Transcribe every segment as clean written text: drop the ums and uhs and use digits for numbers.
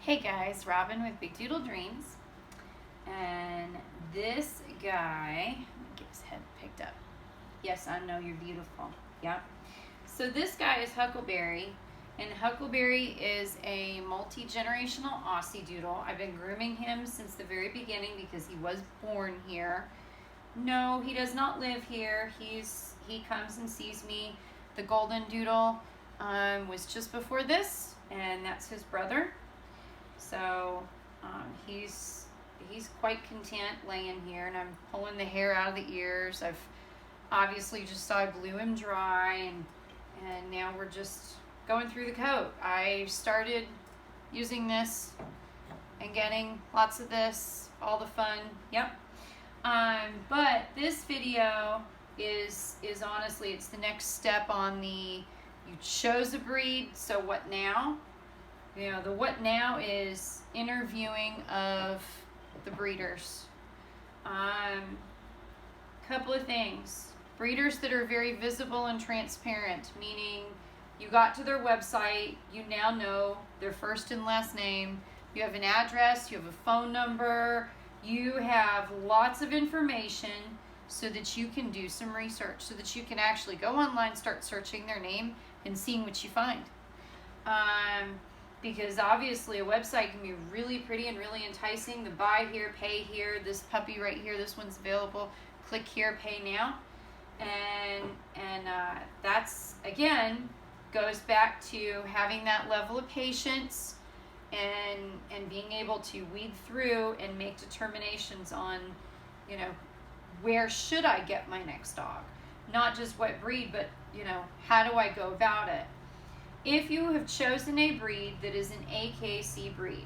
Hey guys, Robin with Big Doodle Dreams, and this guy, let me get his head picked up. Yes, I know you're beautiful. Yep. So this guy is Huckleberry, and Huckleberry is a multi-generational Aussie Doodle. I've been grooming him since the very beginning because he was born here. No, he does not live here. He comes and sees me. The Golden Doodle was just before this, and that's his brother. So he's quite content laying here, and I'm pulling the hair out of the ears. I've obviously I blew him dry, and now we're just going through the coat. I started using this and getting lots of this, all the fun. Yep. But this video is honestly, it's the next step on you chose a breed, so what now? You know, the what now is interviewing of the breeders. Couple of things. Breeders that are very visible and transparent, meaning you got to their website, you now know their first and last name, you have an address, you have a phone number, you have lots of information so that you can do some research, so that you can actually go online, start searching their name and seeing what you find. Because obviously a website can be really pretty and really enticing. The buy here, pay here, this puppy right here, this one's available, click here, pay now. And that's, again, goes back to having that level of patience and being able to weed through and make determinations on, you know, where should I get my next dog? Not just what breed, but, you know, how do I go about it? If you have chosen a breed that is an AKC breed,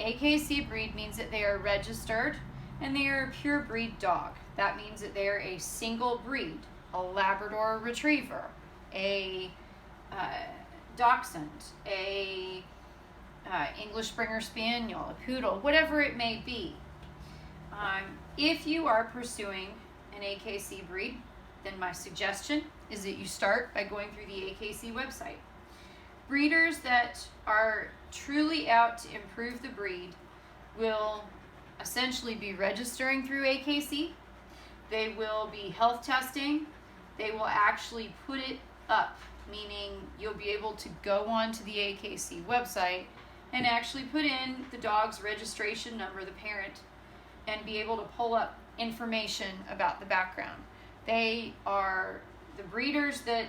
AKC breed means that they are registered and they are a pure breed dog. That means that they are a single breed, a Labrador Retriever, a Dachshund, a English Springer Spaniel, a Poodle, whatever it may be. If you are pursuing an AKC breed, then my suggestion is that you start by going through the AKC website. Breeders that are truly out to improve the breed will essentially be registering through AKC. They will be health testing. They will actually put it up, meaning you'll be able to go onto the AKC website and actually put in the dog's registration number, the parent, and be able to pull up information about the background. They are the breeders that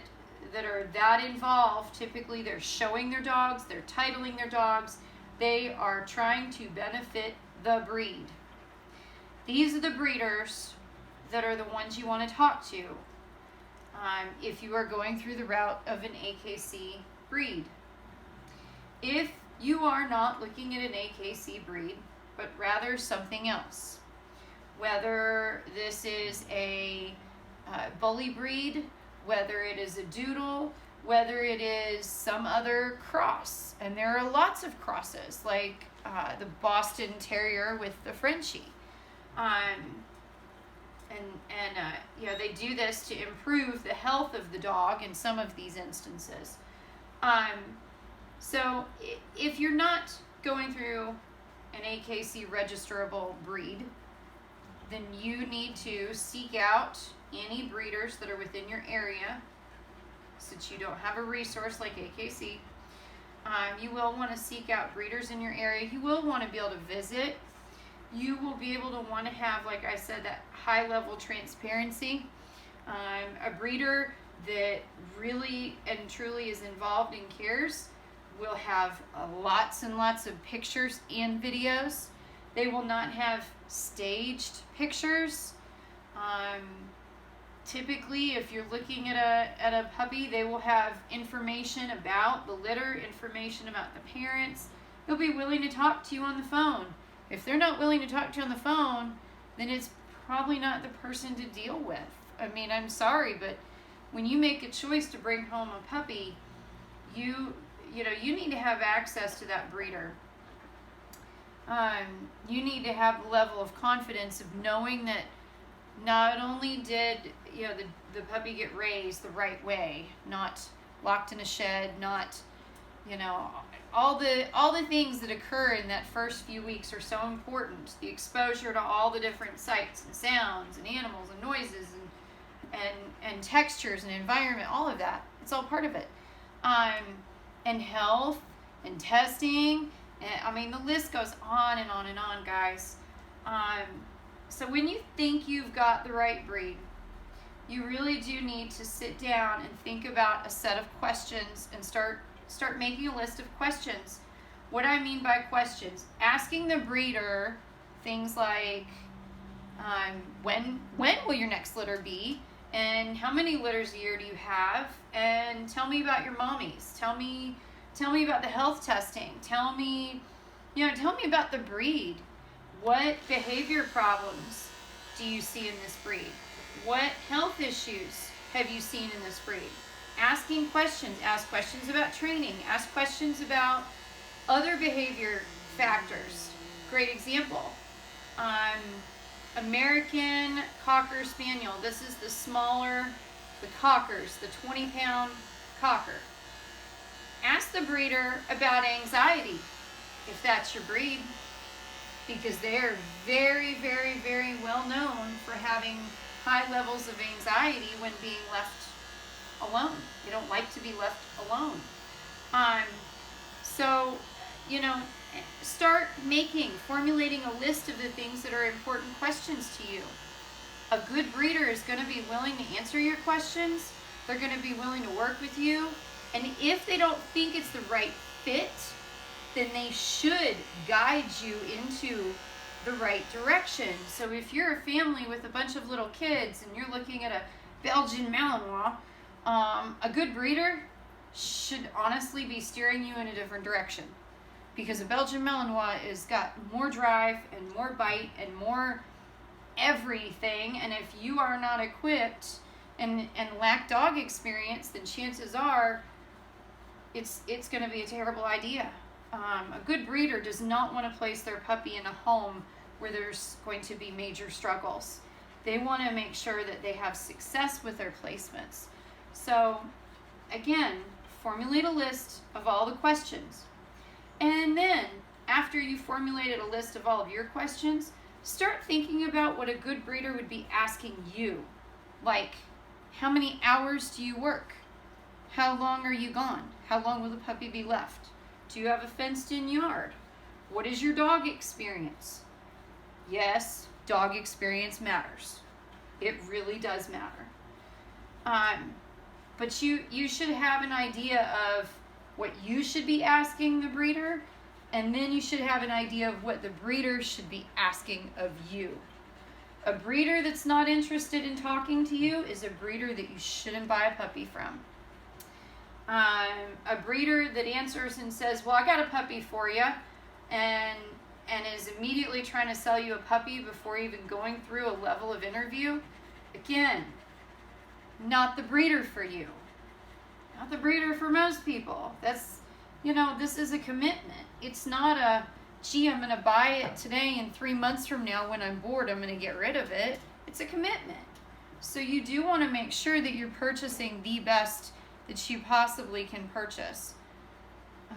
are that involved. Typically they're showing their dogs, they're titling their dogs, they are trying to benefit the breed. These are the breeders that are the ones you want to talk to if you are going through the route of an AKC breed. If you are not looking at an AKC breed, but rather something else, whether this is a bully breed, whether it is a doodle, whether it is some other cross, and there are lots of crosses, like the Boston Terrier with the Frenchie. You know, they do this to improve the health of the dog in some of these instances. So if you're not going through an AKC registerable breed, then you need to seek out any breeders that are within your area. Since you don't have a resource like AKC, you will want to seek out breeders in your area. You will want to be able to visit. You will be able to want to have, like I said, that high level transparency. A breeder that really and truly is involved and cares will have lots and lots of pictures and videos. They will not have staged pictures. Typically, if you're looking at a puppy, they will have information about the litter, information about the parents. They'll be willing to talk to you on the phone. If they're not willing to talk to you on the phone, then it's probably not the person to deal with. I mean, I'm sorry, but when you make a choice to bring home a puppy, you need to have access to that breeder. You need to have the level of confidence of knowing that not only did the puppy get raised the right way, not locked in a shed, not You know, all the things that occur in that first few weeks are so important. The exposure to all the different sights and sounds and animals and noises and textures and environment, all of that. It's all part of it. And health and testing. And, I mean, the list goes on and on and on, guys. So when you think you've got the right breed, you really do need to sit down and think about a set of questions and start making a list of questions. What I mean by questions, asking the breeder things like, when will your next litter be? And how many litters a year do you have? And tell me about your mommies. Tell me about the health testing. Tell me about the breed. What behavior problems do you see in this breed? What health issues have you seen in this breed? Asking questions. Ask questions about training. Ask questions about other behavior factors. Great example. American Cocker Spaniel. This is the smaller, the cockers, the 20-pound cocker. Ask the breeder about anxiety, if that's your breed, because they are very, very, very well known for having high levels of anxiety when being left alone. They don't like to be left alone. So, start formulating a list of the things that are important questions to you. A good breeder is going to be willing to answer your questions. They're going to be willing to work with you. And if they don't think it's the right fit, then they should guide you into the right direction. So if you're a family with a bunch of little kids and you're looking at a Belgian Malinois, a good breeder should honestly be steering you in a different direction, because a Belgian Malinois has got more drive and more bite and more everything. And if you are not equipped and lack dog experience, then chances are it's going to be a terrible idea. A good breeder does not want to place their puppy in a home where there's going to be major struggles. They want to make sure that they have success with their placements. So, again, formulate a list of all the questions. And then, after you formulated a list of all of your questions, start thinking about what a good breeder would be asking you. Like, how many hours do you work? How long are you gone? How long will the puppy be left? Do you have a fenced-in yard? What is your dog experience? Yes, dog experience matters. It really does matter. But you should have an idea of what you should be asking the breeder, and then you should have an idea of what the breeder should be asking of you. A breeder that's not interested in talking to you is a breeder that you shouldn't buy a puppy from. A breeder that answers and says, well, I got a puppy for you, and is immediately trying to sell you a puppy before even going through a level of interview, again, not the breeder for you. Not the breeder for most people. That's, this is a commitment. It's not a, gee, I'm going to buy it today and 3 months from now when I'm bored, I'm going to get rid of it. It's a commitment. So you do want to make sure that you're purchasing the best that you possibly can purchase.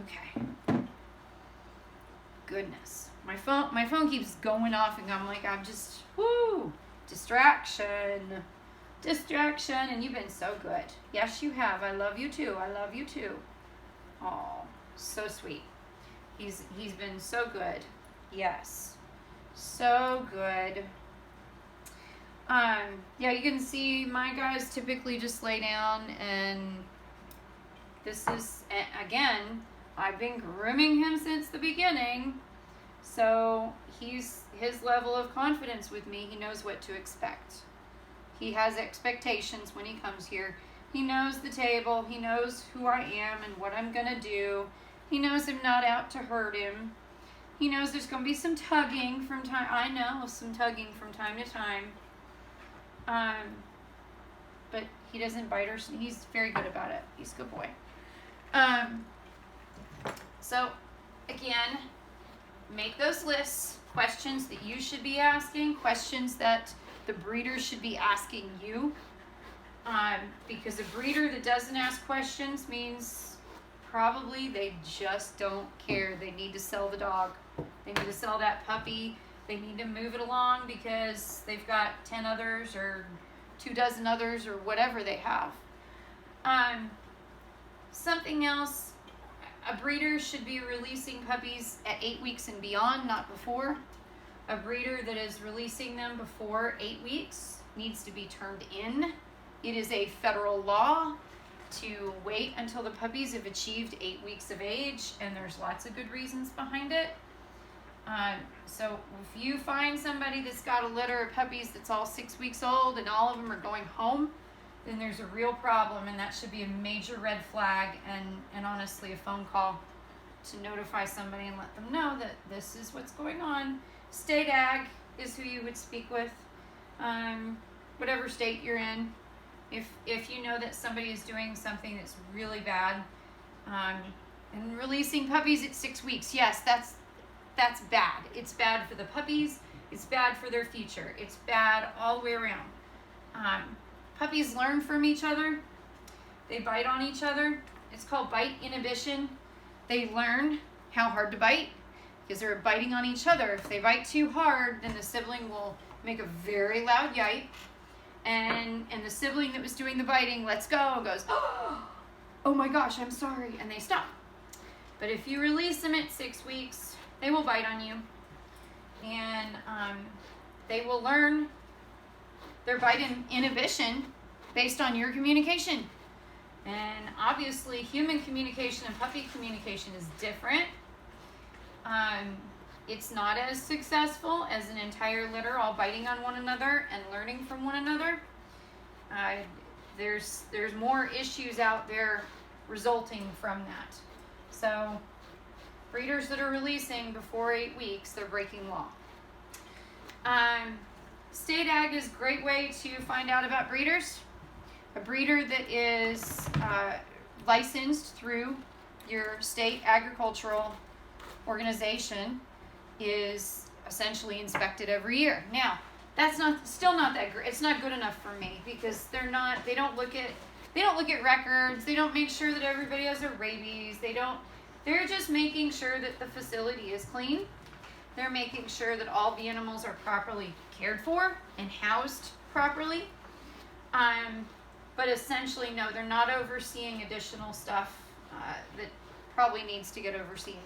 Okay. Goodness. My phone keeps going off and I'm like, I'm just, distraction, and you've been so good. Yes, you have. I love you too. Oh, so sweet. He's been so good. Yes. So good. Yeah, you can see my guys typically just lay down, and this is, again, I've been grooming him since the beginning, so his level of confidence with me, he knows what to expect. He has expectations when he comes here. He knows the table, he knows who I am and what I'm going to do. He knows I'm not out to hurt him. He knows there's going to be some tugging from time to time. But he doesn't bite her. He's very good about it. He's a good boy. So, again, make those lists. Questions that you should be asking. Questions that the breeder should be asking you. Because a breeder that doesn't ask questions means probably they just don't care. They need to sell the dog. They need to sell that puppy. They need to move it along because they've got 10 others or 24 others or whatever they have. Something else, a breeder should be releasing puppies at 8 weeks and beyond, not before. A breeder that is releasing them before 8 weeks needs to be turned in. It is a federal law to wait until the puppies have achieved 8 weeks of age, and there's lots of good reasons behind it. So if you find somebody that's got a litter of puppies that's all 6 weeks old and all of them are going home, then there's a real problem, and that should be a major red flag, and honestly a phone call to notify somebody and let them know that this is what's going on. State ag is who you would speak with, whatever state you're in. If you know that somebody is doing something that's really bad, and releasing puppies at 6 weeks, yes, that's bad. It's bad for the puppies. It's bad for their future. It's bad all the way around. Puppies learn from each other. They bite on each other. It's called bite inhibition. They learn how hard to bite because they're biting on each other. If they bite too hard, then the sibling will make a very loud yipe, and the sibling that was doing the biting lets go and goes, oh my gosh, I'm sorry, and they stop. But if you release them at 6 weeks, they will bite on you, and they will learn their bite inhibition based on your communication. And obviously human communication and puppy communication is different. It's not as successful as an entire litter all biting on one another and learning from one another. There's more issues out there resulting from that. So breeders that are releasing before 8 weeks, they're breaking law. State ag is a great way to find out about breeders. A breeder that is licensed through your state agricultural organization is essentially inspected every year. Now, that's still not that great. It's not good enough for me because they don't look at records. They don't make sure that everybody has their rabies. They're just making sure that the facility is clean. They're making sure that all the animals are properly cared for and housed properly. But essentially, no, they're not overseeing additional stuff that probably needs to get overseen.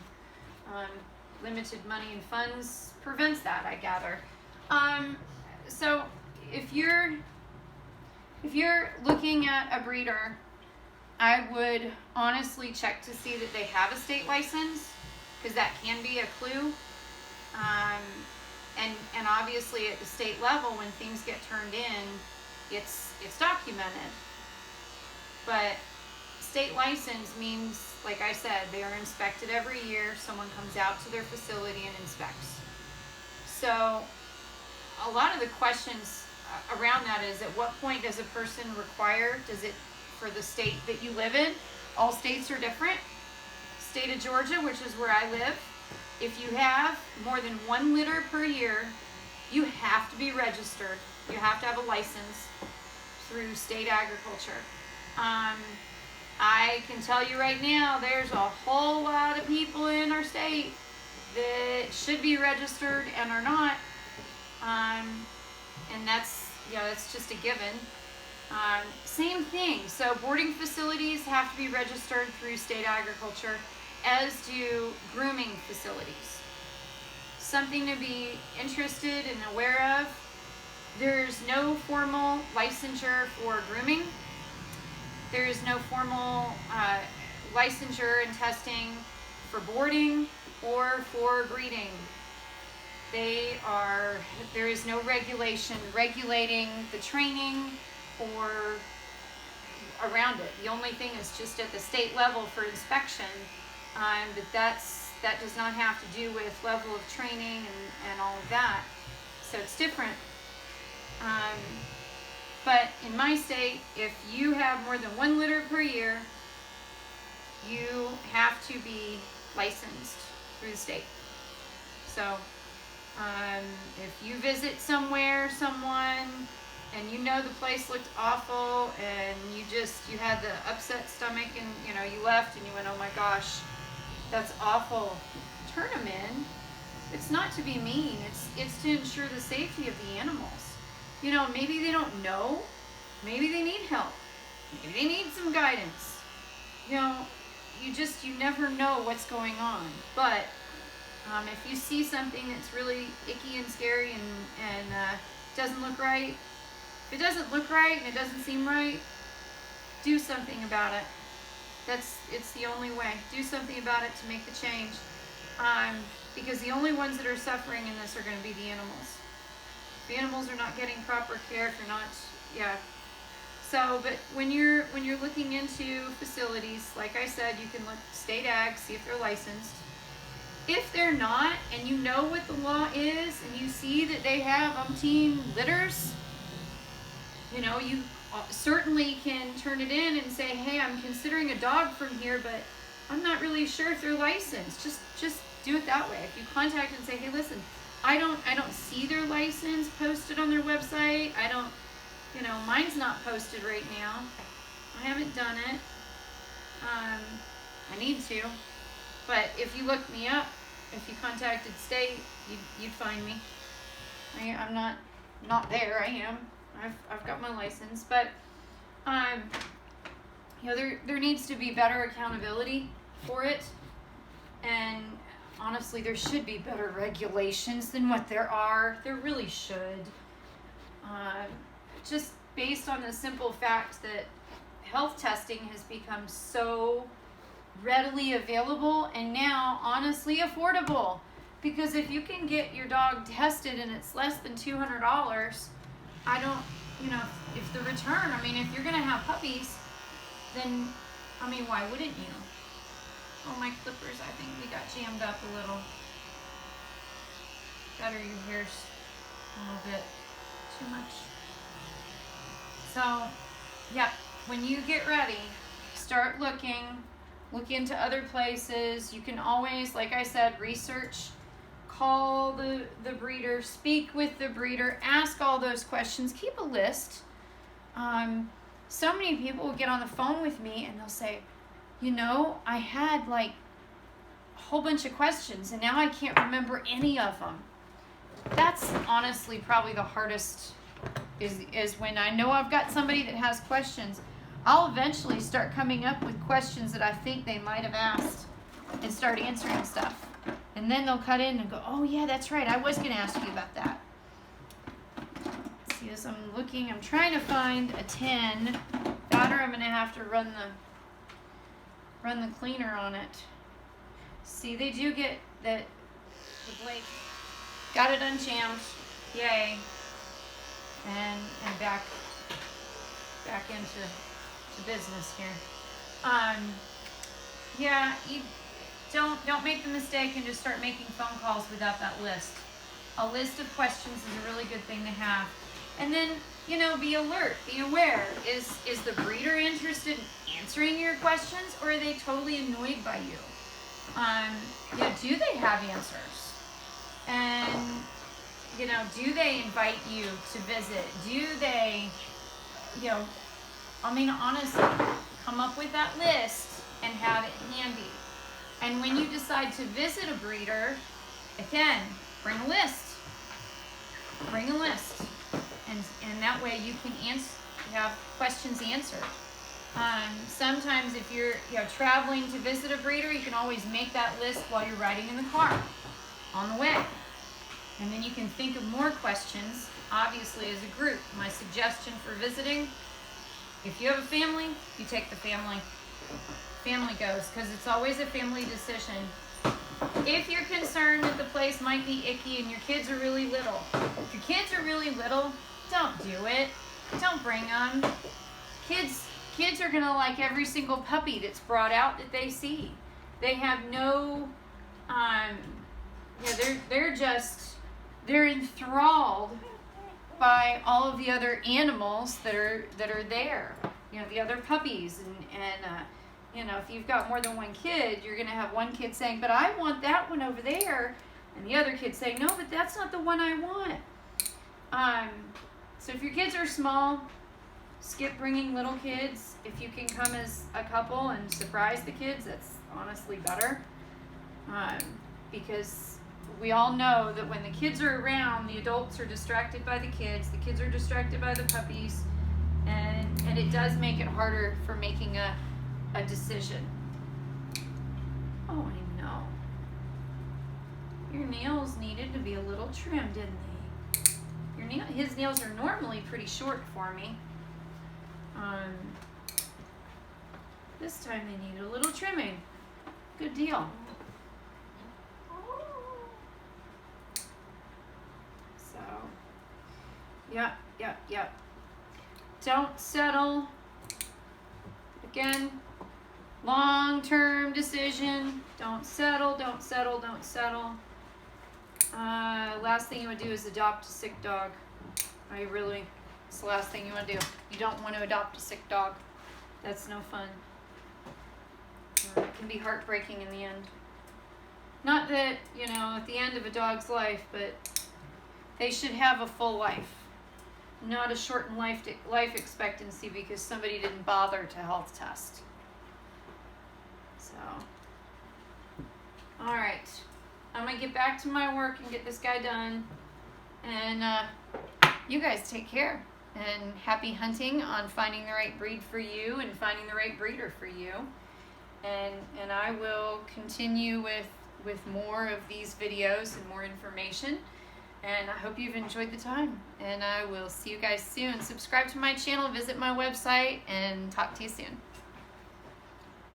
Limited money and funds prevents that, I gather. So if you're looking at a breeder, I would honestly check to see that they have a state license, because that can be a clue. And obviously at the state level, when things get turned in, it's documented. But state license means, like I said, they are inspected every year. Someone comes out to their facility and inspects. So a lot of the questions around that is, at what point does a person require, does it for the state that you live in? All states are different. State of Georgia, which is where I live, if you have more than 1 litter per year, you have to be registered. You have to have a license through state agriculture. I can tell you right now, there's a whole lot of people in our state that should be registered and are not. And that's just a given. Same thing. So boarding facilities have to be registered through state agriculture, as do grooming facilities. Something to be interested and aware of. There's no formal licensure for grooming. There is no formal licensure and testing for boarding or for breeding. There is no regulation regulating the training or around it. The only thing is just at the state level for inspection, but that does not have to do with level of training and all of that. So it's different. But in my state, if you have more than 1 litter per year, you have to be licensed through the state. So if you visit someone and you know the place looked awful, and you had the upset stomach, and you left and you went, oh my gosh, that's awful. Turn them in. It's not to be mean. It's to ensure the safety of the animals. Maybe they don't know. Maybe they need help. Maybe they need some guidance. You never know what's going on. But if you see something that's really icky and scary and doesn't look right, if it doesn't look right and it doesn't seem right, do something about it. It's the only way. Do something about it to make the change. Because the only ones that are suffering in this are going to be the animals. The animals are not getting proper care. If you're not, yeah. So, but when you're looking into facilities, like I said, you can look state ag, see if they're licensed. If they're not, and you know what the law is, and you see that they have umpteen litters, you certainly can turn it in and say, hey, I'm considering a dog from here, but I'm not really sure if they're licensed. Just do it that way. If you contact and say, hey, listen, I don't see their license posted on their website. I don't, mine's not posted right now. I haven't done it. I need to. But if you looked me up, if you contacted state, you'd find me. I'm not there. I am. I've got my license, but there needs to be better accountability for it, and honestly, there should be better regulations than what there are. There really should. Just based on the simple fact that health testing has become so readily available and now honestly affordable. Because if you can get your dog tested and it's less than $200, if the return, if you're going to have puppies, then, why wouldn't you? Oh, my clippers, I think we got jammed up a little. Gutter your hair's a little bit too much. So, yep, when you get ready, start looking. Look into other places. You can always, like I said, research. Call the breeder, speak with the breeder, ask all those questions, keep a list. So many people will get on the phone with me and they'll say, I had like a whole bunch of questions and now I can't remember any of them. That's honestly probably the hardest, is when I know I've got somebody that has questions. I'll eventually start coming up with questions that I think they might have asked and start answering stuff. And then they'll cut in and go, oh yeah, that's right, I was going to ask you about that. See, as I'm looking, I'm trying to find a 10. That, or I'm going to have to run the cleaner on it. See, they do get the blade. Got it unjammed. Yay. And back into business here. Yeah, you don't make the mistake and just start making phone calls without that list. A list of questions is a really good thing to have. And then, be alert, be aware. Is the breeder interested in answering your questions, or are they totally annoyed by you? Do they have answers? And, do they invite you to visit? Do they, honestly, come up with that list and have it handy. And when you decide to visit a breeder, again, bring a list. Bring a list. And that way you can have questions answered. Sometimes if you're traveling to visit a breeder, you can always make that list while you're riding in the car on the way. And then you can think of more questions, obviously as a group. My suggestion for visiting, if you have a family, you take the family. Family goes, because it's always a family decision. If you're concerned that the place might be icky and your kids are really little, if your kids are really little, don't do it. Don't bring them. Kids are gonna like every single puppy that's brought out that they see. They have no, they're enthralled by all of the other animals that are there. The other puppies and if you've got more than one kid, you're gonna have one kid saying, "But I want that one over there," and the other kid saying, "No, but that's not the one I want." So if your kids are small, skip bringing little kids. If you can come as a couple and surprise the kids, that's honestly better. Because we all know that when the kids are around, the adults are distracted by the kids are distracted by the puppies, and it does make it harder for making a decision. Oh, I know. Your nails needed to be a little trimmed, didn't they? His nails are normally pretty short for me. This time they need a little trimming. Good deal. So, yep. Don't settle. Again, long-term decision. Don't settle. Last thing you would do is adopt a sick dog. It's the last thing you want to do. You don't want to adopt a sick dog. That's no fun. It can be heartbreaking in the end. Not that, at the end of a dog's life, but they should have a full life. Not a shortened life expectancy because somebody didn't bother to health test. So, all right. I'm going to get back to my work and get this guy done. And you guys take care. And happy hunting on finding the right breed for you and finding the right breeder for you. And I will continue with more of these videos and more information. And I hope you've enjoyed the time. And I will see you guys soon. Subscribe to my channel, visit my website, and talk to you soon.